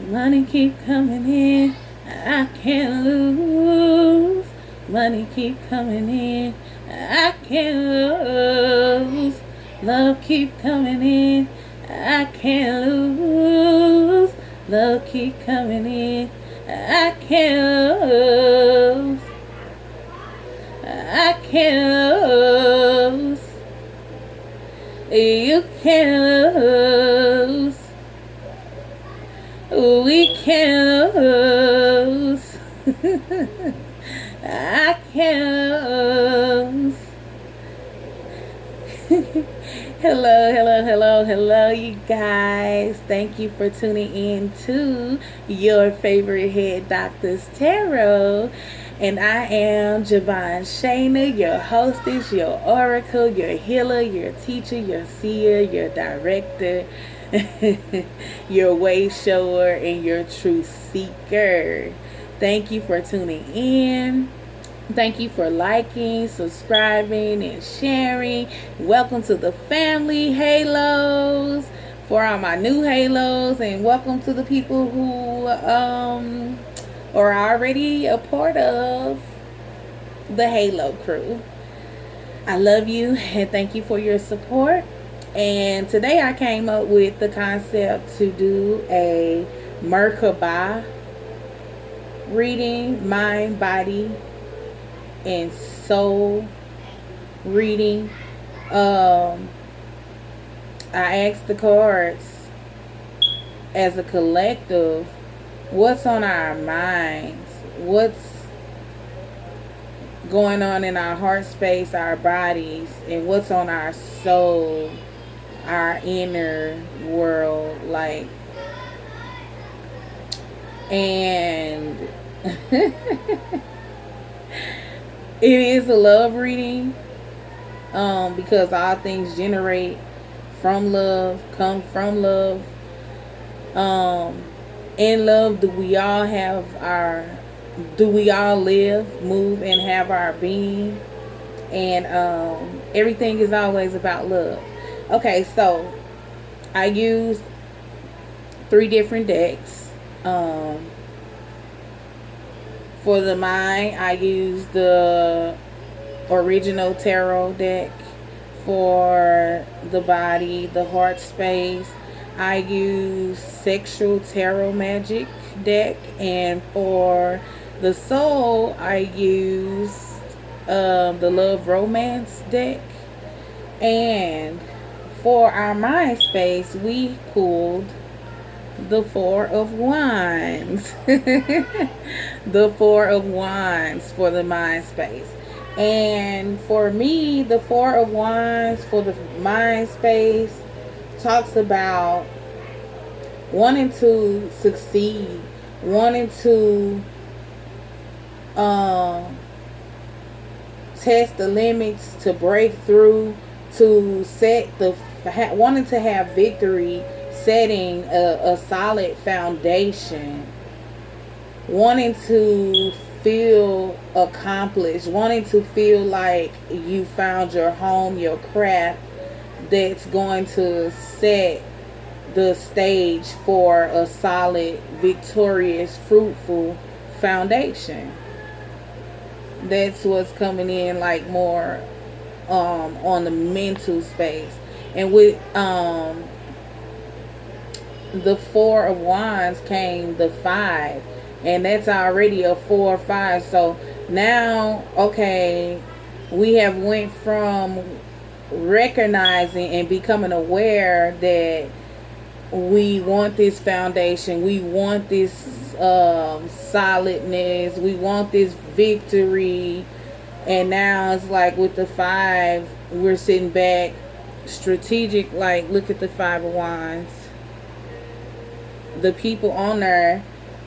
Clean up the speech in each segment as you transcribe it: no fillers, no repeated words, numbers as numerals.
Money keep coming in, I can't lose. Money keep coming in, I can't lose. Love keep coming in, I can't lose. Love keep coming in, I can't lose. I can't lose. You can't lose. We can't lose. I can't lose. Hello, you guys. Thank you for tuning in to your favorite head doctor's tarot. And I am Javon Shayna, your hostess, your oracle, your healer, your teacher, your seer, your director, your way shower, and your truth seeker. Thank you for tuning in. Thank you for liking, subscribing, and sharing. Welcome to the family, Halos. For all my new Halos, and welcome to the people who are already a part of the Halo crew. I love you and thank you for your support. And today I came up with the concept to do a Merkaba reading, mind, body, and soul reading. I asked the cards as a collective, what's on our minds? What's going on in our heart space, our bodies, and what's on our soul, our inner world, like. And it is a love reading, because all things generate from love, come from love. In love, do we all live, move, and have our being? And everything is always about love. Okay, so I used 3 different decks. For the mind, I used the original tarot deck. For the body, the heart space, I use sexual tarot magic deck. And for the soul, I use the love romance deck. And for our mind space, we pulled the 4 of Wands. The 4 of Wands for the mind space. And for me, the 4 of Wands for the mind space talks about wanting to succeed, wanting to test the limits, to break through, to wanting to have victory, setting a solid foundation, wanting to feel accomplished, wanting to feel like you found your home, your craft that's going to set the stage for a solid, victorious, fruitful foundation. That's what's coming in, like more on the mental space. And with the 4 of Wands came the 5, and that's already a 4 or 5. So now, okay, we have went from recognizing and becoming aware that we want this foundation, we want this solidness, we want this victory. And now it's like with the 5, we're sitting back strategic. Like, look at the 5 of Wands. The people on there,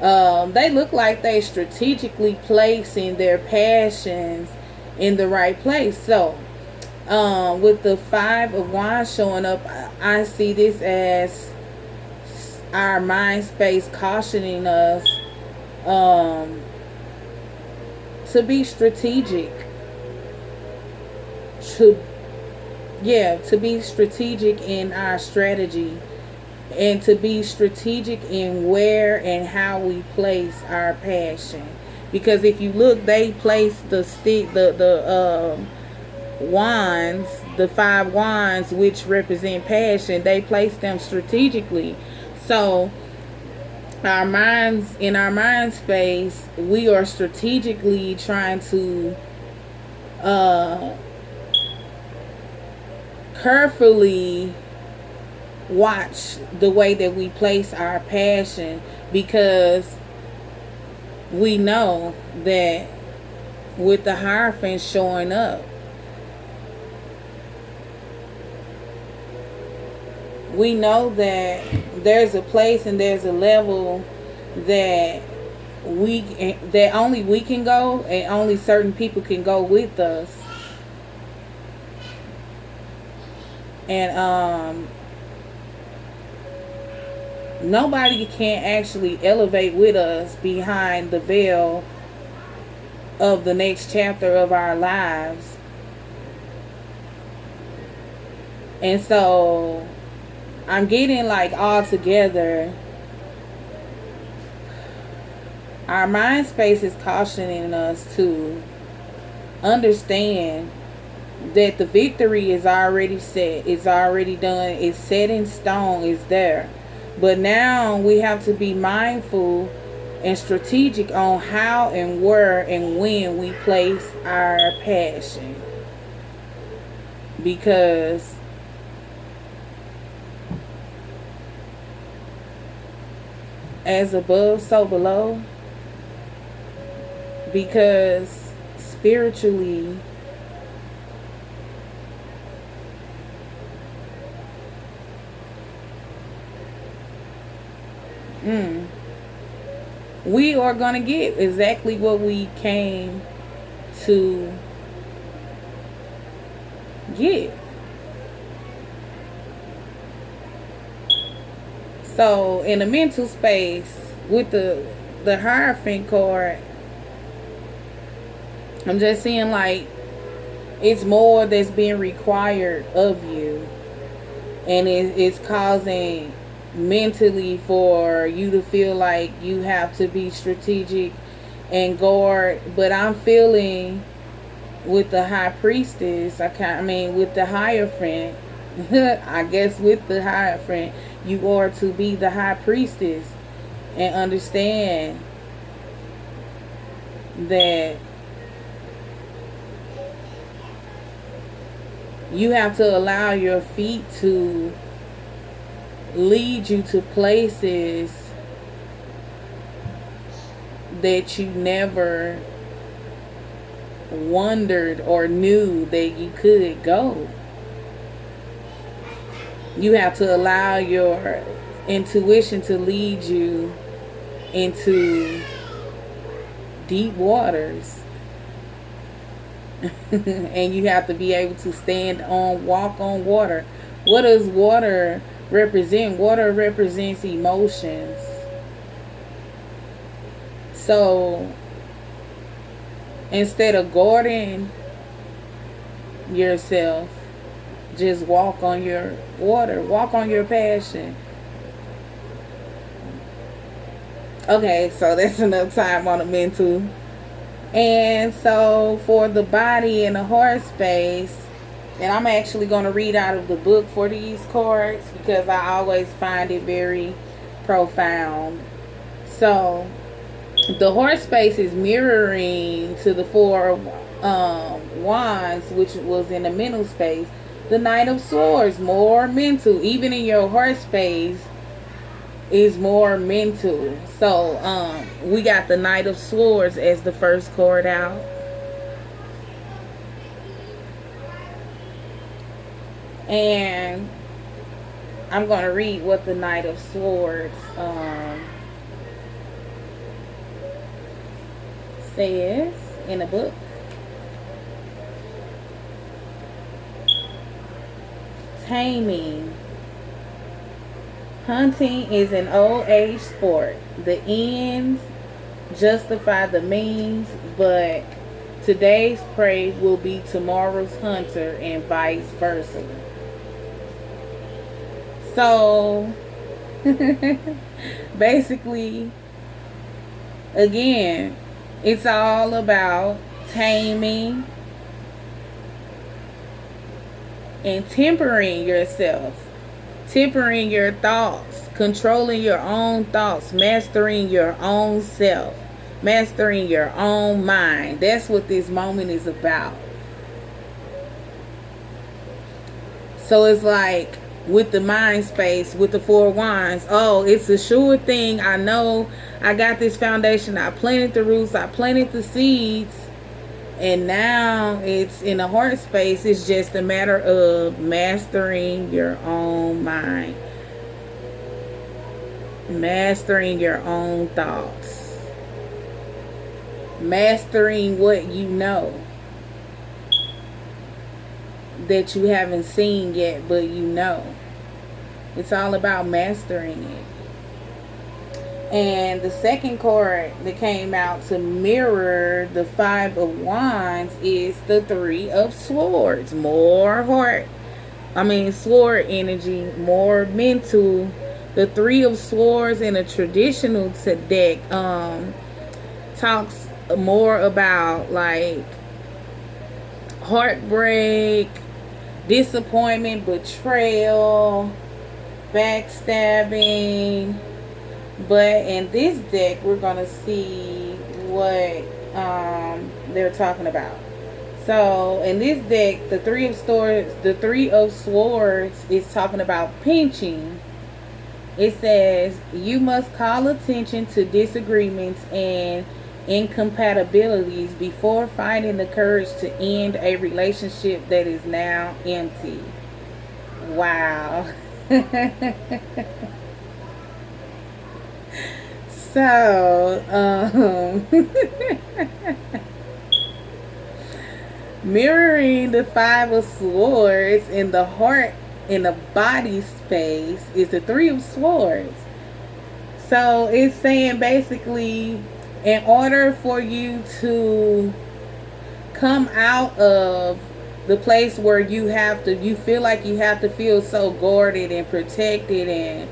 they look like they strategically placing their passions in the right place. So with the 5 of Wands showing up, I see this as our mind space cautioning us to be strategic, to be strategic in our strategy, and to be strategic in where and how we place our passion. Because if you look, they place the stick, the wands, the 5 wands, which represent passion. They place them strategically. So our minds, in our mind space, we are strategically trying to uh carefully watch the way that we place our passion, because we know that with the Hierophant showing up, we know that there's a place and there's a level that that only we can go, and only certain people can go with us. And nobody can actually elevate with us behind the veil of the next chapter of our lives. And so I'm getting like all together. Our mind space is cautioning us to understand that the victory is already set, it's already done, it's set in stone, it's there. But now we have to be mindful and strategic on how and where and when we place our passion. Because as above, so below. Because spiritually, we are going to get exactly what we came to get. So in the mental space, with the Hierophant card, I'm just seeing like it's more that's being required of you, and it's causing mentally for you to feel like you have to be strategic and guard. But I'm feeling with the High Priestess, with the Hierophant, I guess with the Hierophant, you are to be the High Priestess and understand that you have to allow your feet to lead you to places that you never wondered or knew that you could go. You have to allow your intuition to lead you into deep waters. And you have to be able to walk on water. What does water represent? Water represents emotions. So instead of guarding yourself, just walk on your water. Walk on your passion. Okay, so that's enough time on the mental. And so for the body and the heart space, and I'm actually going to read out of the book for these cards because I always find it very profound. So the heart space is mirroring to the 4 wands, which was in the mental space. The Knight of Swords, more mental. Even in your heart space is more mental. So we got the Knight of Swords as the first card out. And I'm going to read what the Knight of Swords says in the book. Taming. Hunting is an old age sport. The ends justify the means, but today's prey will be tomorrow's hunter and vice versa. So Basically, again, it's all about taming and tempering yourself, tempering your thoughts, controlling your own thoughts, mastering your own self, mastering your own mind. That's what this moment is about. So it's like with the mind space, with the four wands, oh, it's a sure thing. I know I got this foundation. I planted the roots. I planted the seeds. And now it's in the heart space. It's just a matter of mastering your own mind. Mastering your own thoughts. Mastering what you know that you haven't seen yet, but you know. It's all about mastering it. And the second card that came out to mirror the Five of Wands is the Three of Swords. More sword energy, more mental. The Three of Swords in a traditional deck talks more about like heartbreak, disappointment, betrayal, backstabbing. But in this deck, we're going to see what they're talking about. So in this deck, the Three of Swords is talking about pinching. It says, you must call attention to disagreements and incompatibilities before finding the courage to end a relationship that is now empty. Wow. So, mirroring the Five of Swords in the heart, in the body space, is the Three of Swords. So, it's saying basically, in order for you to come out of the place where you feel like you have to feel so guarded and protected and,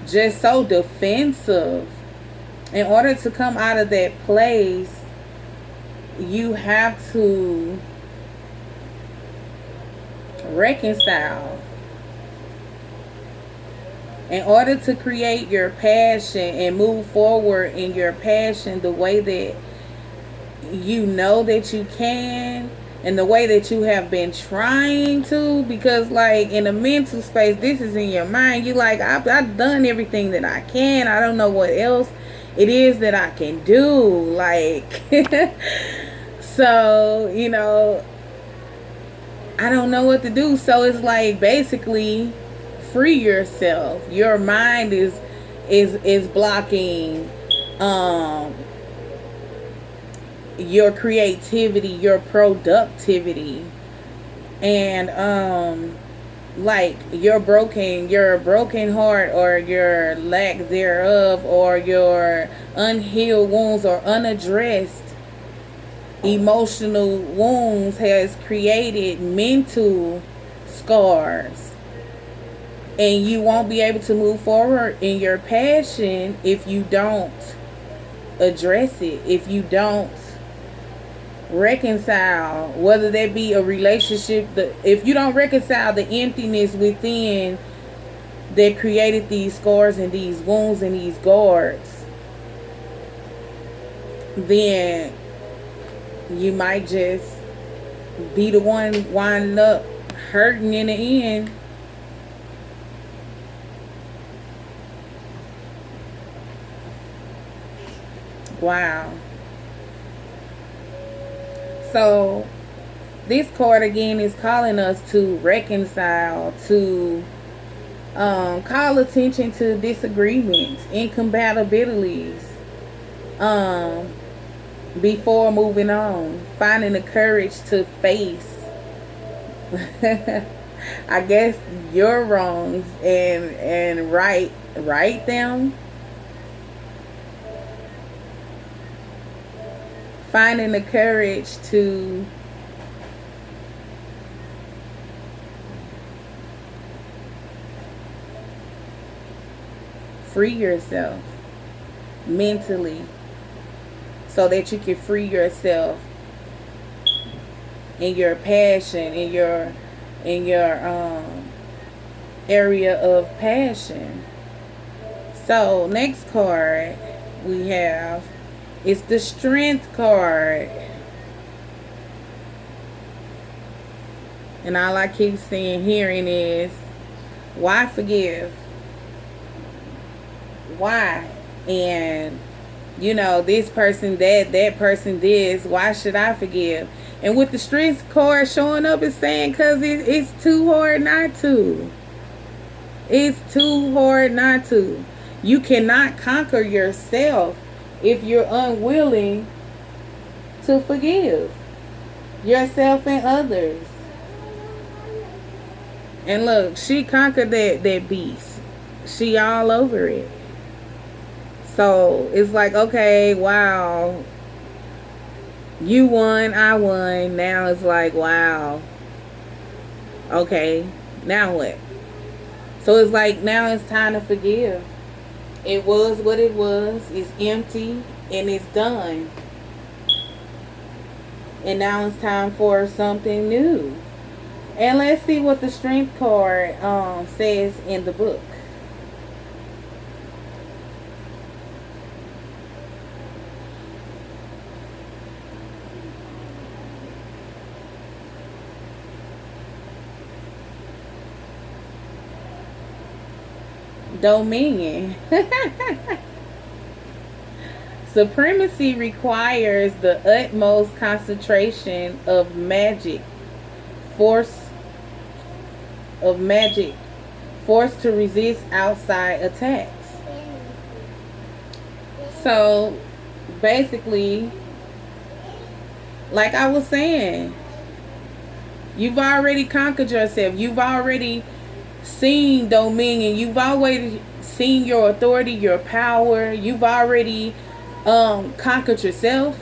just so defensive. In order to come out of that place, you have to reconcile. In order to create your passion and move forward in your passion the way that you know that you can, and the way that you have been trying to, because like in a mental space, this is in your mind. You like, I've done everything that I can. I don't know what else it is that I can do. Like, so, I don't know what to do. So it's like basically free yourself. Your mind is blocking your creativity, your productivity, and like your broken heart, or your lack thereof, or your unhealed wounds or unaddressed emotional wounds has created mental scars, and you won't be able to move forward in your passion if you don't address it, if you don't reconcile, whether that be a relationship, if you don't reconcile the emptiness within that created these scars and these wounds and these guards, then you might just be the one winding up hurting in the end. Wow. So this card again is calling us to reconcile, to call attention to disagreements, incompatibilities, before moving on, finding the courage to face I guess your wrongs and right them. Finding the courage to free yourself mentally so that you can free yourself in your passion, in your area of passion. So next card we have is the Strength card. And all I keep seeing, hearing is, why forgive? Why? And, you know, this person that person this, why should I forgive? And with the Strength card showing up, it's saying because it's too hard not to. It's too hard not to. You cannot conquer yourself if you're unwilling to forgive yourself and others. And look, she conquered that beast. She all over it. So it's like, okay, wow, you won, I won. Now it's like, wow, okay, now what? So it's like, now it's time to forgive. It was what it was. It's empty and it's done. And now it's time for something new. And let's see what the Strength card says in the book. Dominion. Supremacy requires the utmost concentration of magic, force to resist outside attacks. So basically, like I was saying, you've already conquered yourself. You've already seen dominion. You've already seen your authority, your power. You've already conquered yourself.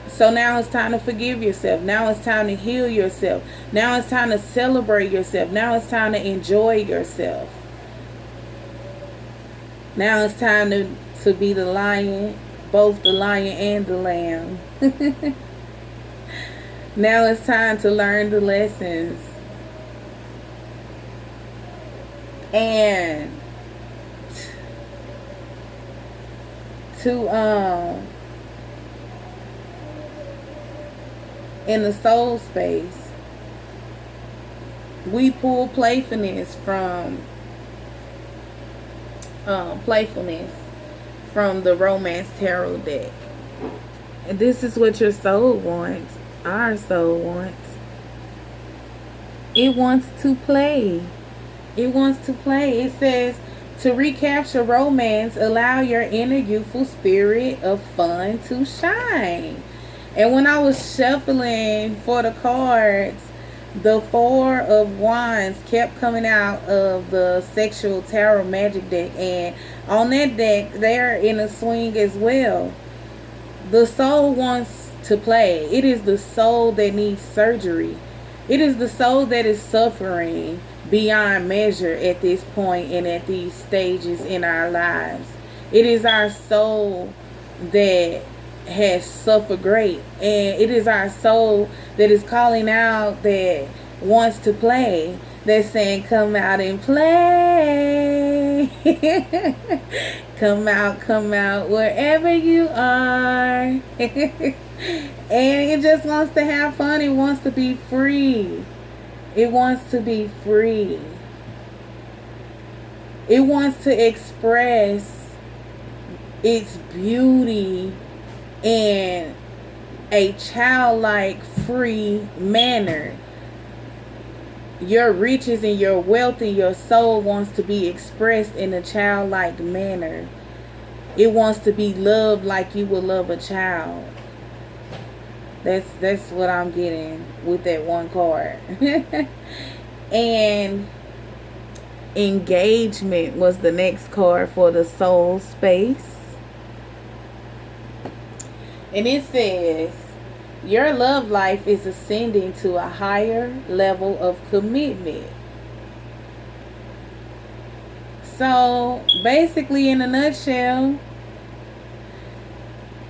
So now it's time to forgive yourself. Now it's time to heal yourself. Now it's time to celebrate yourself. Now it's time to enjoy yourself. Now it's time to be the lion, both the lion and the lamb. Now it's time to learn the lessons. And to in the soul space, we pull playfulness from the Romance Tarot deck. And this is what your soul wants. Our soul wants. It wants to play. It wants to play. It says, to recapture romance, allow your inner youthful spirit of fun to shine. And when I was shuffling for the cards, the Four of Wands kept coming out of the Sexual Tarot Magic deck. And on that deck, they're in a swing as well. The soul wants to play. It is the soul that needs surgery. It is the soul that is suffering beyond measure at this point and at these stages in our lives. It is our soul that has suffered great, and it is our soul that is calling out, that wants to play, that's saying, come out and play. Come out wherever you are. And it just wants to have fun. It wants to be free. It wants to be free. It wants to express its beauty in a childlike, free manner. Your riches and your wealth and your soul wants to be expressed in a childlike manner. It wants to be loved like you would love a child. That's what I'm getting with that one card. And engagement was the next card for the soul space. And it says, your love life is ascending to a higher level of commitment. So basically, in a nutshell,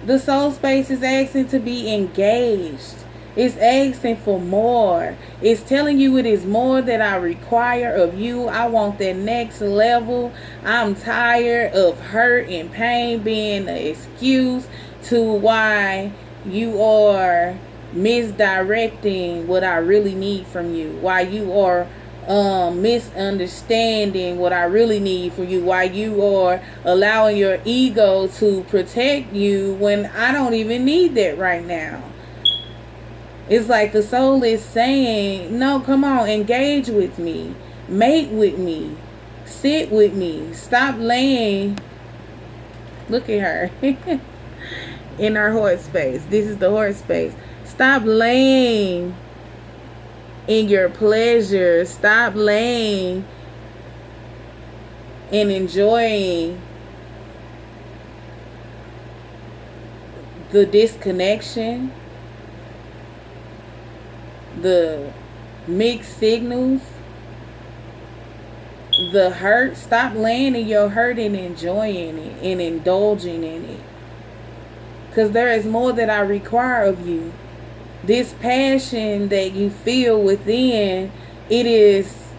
the soul space is asking to be engaged. It's asking for more. It's telling you it is more that I require of you. I want that next level. I'm tired of hurt and pain being an excuse to why you are misdirecting what I really need from you. Why you are misunderstanding what I really need from you. Why you are allowing your ego to protect you when I don't even need that right now. It's like the soul is saying, no, come on, engage with me. Mate with me. Sit with me. Stop laying. Look at her. In her heart space. This is the heart space. Stop laying in your pleasure. Stop laying and enjoying the disconnection, the mixed signals, the hurt. Stop laying in your hurt and enjoying it and indulging in it. Because there is more that I require of you. This passion that you feel within, it is